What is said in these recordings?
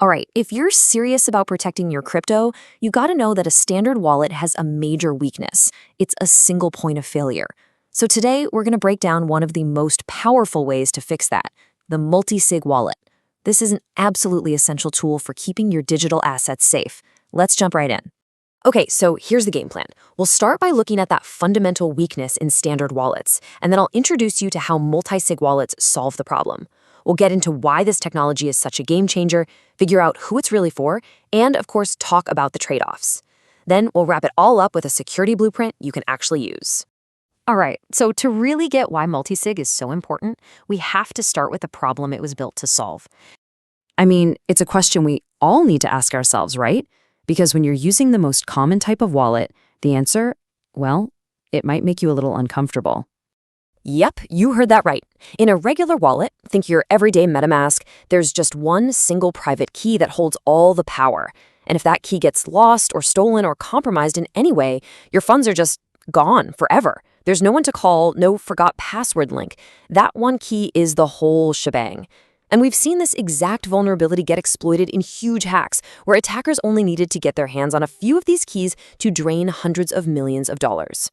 All right, if you're serious about protecting your crypto, you gotta know that a standard wallet has a major weakness. It's a single point of failure. So today, we're gonna break down one of the most powerful ways to fix that, the Multisig wallet. This is an absolutely essential tool for keeping your digital assets safe. Let's jump right in. Okay, so here's the game plan. We'll start by looking at that fundamental weakness in standard wallets, and then I'll introduce you to how multi-sig wallets solve the problem. We'll get into why this technology is such a game changer, figure out who it's really for, and of course, talk about the trade-offs. Then we'll wrap it all up with a security blueprint you can actually use. All right, so to really get why multisig is so important, we have to start with the problem it was built to solve. I mean, it's a question we all need to ask ourselves, right? Because when you're using the most common type of wallet, the answer, well, it might make you a little uncomfortable. Yep, you heard that right. In a regular wallet, think your everyday MetaMask, there's just one single private key that holds all the power. And if that key gets lost or stolen or compromised in any way, your funds are just gone forever. There's no one to call, no forgot password link. That one key is the whole shebang. And we've seen this exact vulnerability get exploited in huge hacks, where attackers only needed to get their hands on a few of these keys to drain hundreds of millions of dollars.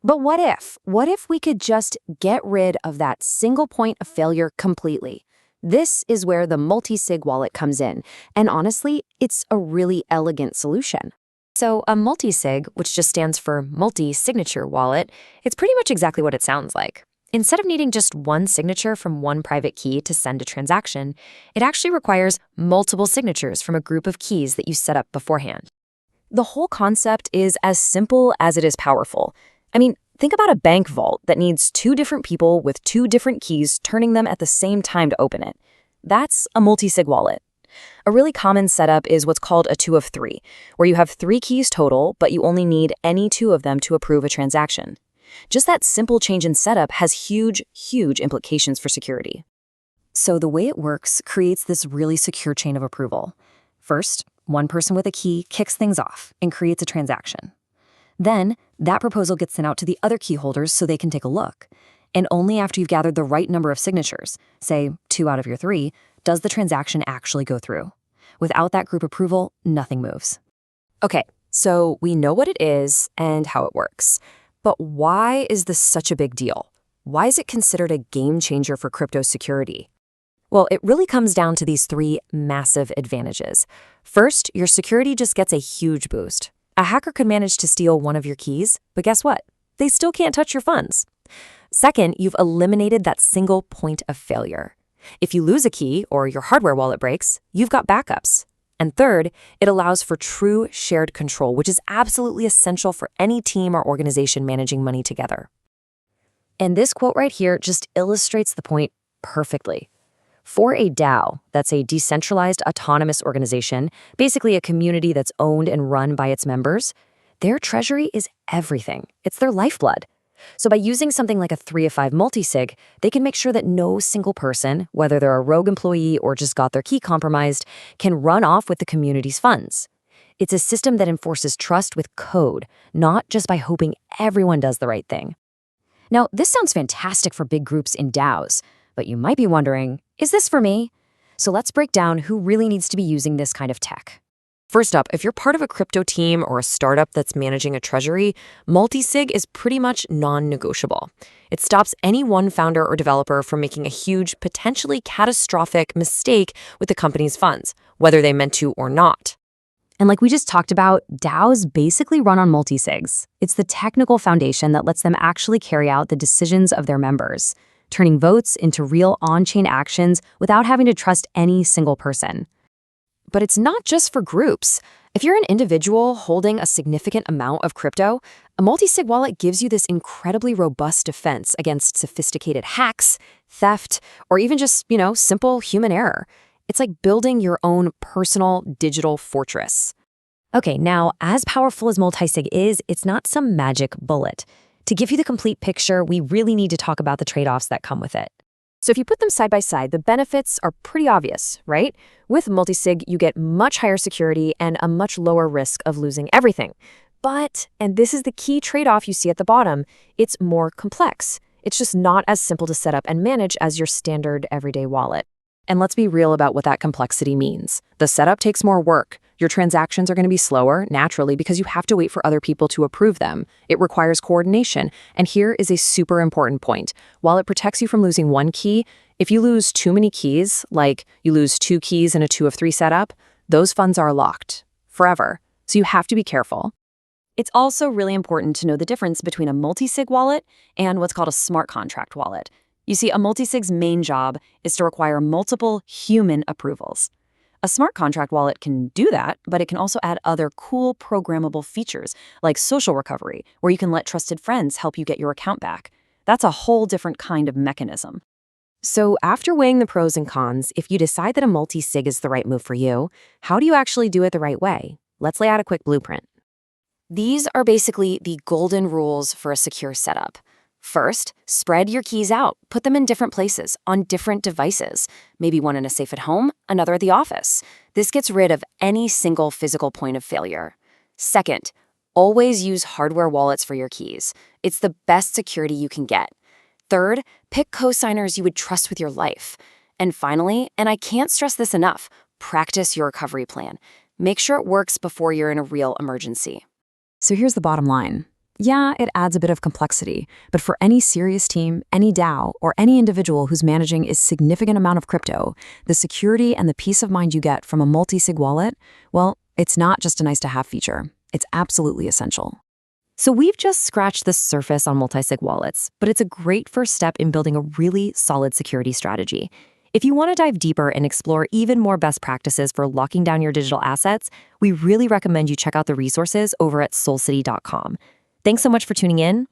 But what if? What if we could just get rid of that single point of failure completely? This is where the multi-sig wallet comes in, and honestly, it's a really elegant solution. So a multi-sig, which just stands for multi-signature wallet, it's pretty much exactly what it sounds like. Instead of needing just one signature from one private key to send a transaction, it actually requires multiple signatures from a group of keys that you set up beforehand. The whole concept is as simple as it is powerful. I mean, think about a bank vault that needs two different people with two different keys turning them at the same time to open it. That's a multi-sig wallet. A really common setup is what's called a 2 of 3, where you have 3 keys total, but you only need any 2 of them to approve a transaction. Just that simple change in setup has huge implications for security. So the way it works creates this really secure chain of approval. First, one person with a key kicks things off and creates a transaction. Then, that proposal gets sent out to the other key holders so they can take a look. And only after you've gathered the right number of signatures, say 2 out of your 3, does the transaction actually go through. Without that group approval, nothing moves. Okay, so we know what it is and how it works. But why is this such a big deal? Why is it considered a game changer for crypto security? Well, it really comes down to these 3 massive advantages. First, your security just gets a huge boost. A hacker could manage to steal one of your keys, but guess what? They still can't touch your funds. Second, you've eliminated that single point of failure. If you lose a key or your hardware wallet breaks, you've got backups. And third, it allows for true shared control, which is absolutely essential for any team or organization managing money together. And this quote right here just illustrates the point perfectly. For a DAO, that's a decentralized autonomous organization, basically a community that's owned and run by its members, their treasury is everything. It's their lifeblood. So by using something like a 3 of 5 multisig, they can make sure that no single person, whether they're a rogue employee or just got their key compromised, can run off with the community's funds. It's a system that enforces trust with code, not just by hoping everyone does the right thing. Now, this sounds fantastic for big groups in DAOs, but you might be wondering, is this for me? So let's break down who really needs to be using this kind of tech. First up, if you're part of a crypto team or a startup that's managing a treasury, multisig is pretty much non-negotiable. It stops any one founder or developer from making a huge, potentially catastrophic mistake with the company's funds, whether they meant to or not. And like we just talked about, DAOs basically run on multisigs. It's the technical foundation that lets them actually carry out the decisions of their members, turning votes into real on-chain actions without having to trust any single person. But it's not just for groups. If you're an individual holding a significant amount of crypto, a multisig wallet gives you this incredibly robust defense against sophisticated hacks, theft, or even just, simple human error. It's like building your own personal digital fortress. Okay, now, as powerful as multisig is, it's not some magic bullet. To give you the complete picture, we really need to talk about the trade-offs that come with it. So if you put them side by side, the benefits are pretty obvious, right? With multisig, you get much higher security and a much lower risk of losing everything. But, and this is the key trade-off you see at the bottom, it's more complex. It's just not as simple to set up and manage as your standard everyday wallet. And let's be real about what that complexity means. The setup takes more work. Your transactions are going to be slower, naturally, because you have to wait for other people to approve them. It requires coordination. And here is a super important point. While it protects you from losing one key, if you lose too many keys, like you lose 2 keys in a 2 of 3 setup, those funds are locked forever. So you have to be careful. It's also really important to know the difference between a multisig wallet and what's called a smart contract wallet. You see, a multisig's main job is to require multiple human approvals. A smart contract wallet can do that, but it can also add other cool programmable features like social recovery, where you can let trusted friends help you get your account back. That's a whole different kind of mechanism. So after weighing the pros and cons, if you decide that a multi-sig is the right move for you, how do you actually do it the right way? Let's lay out a quick blueprint. These are basically the golden rules for a secure setup. First, spread your keys out. Put them in different places, on different devices. Maybe one in a safe at home, another at the office. This gets rid of any single physical point of failure. Second, always use hardware wallets for your keys. It's the best security you can get. Third, pick co-signers you would trust with your life. And finally, and I can't stress this enough, practice your recovery plan. Make sure it works before you're in a real emergency. So here's the bottom line. Yeah, it adds a bit of complexity, but for any serious team, any DAO, or any individual who's managing a significant amount of crypto, the security and the peace of mind you get from a multi-sig wallet, well, it's not just a nice-to-have feature. It's absolutely essential. So we've just scratched the surface on multi-sig wallets, but it's a great first step in building a really solid security strategy. If you want to dive deeper and explore even more best practices for locking down your digital assets, we really recommend you check out the resources over at soulcity.com. Thanks so much for tuning in.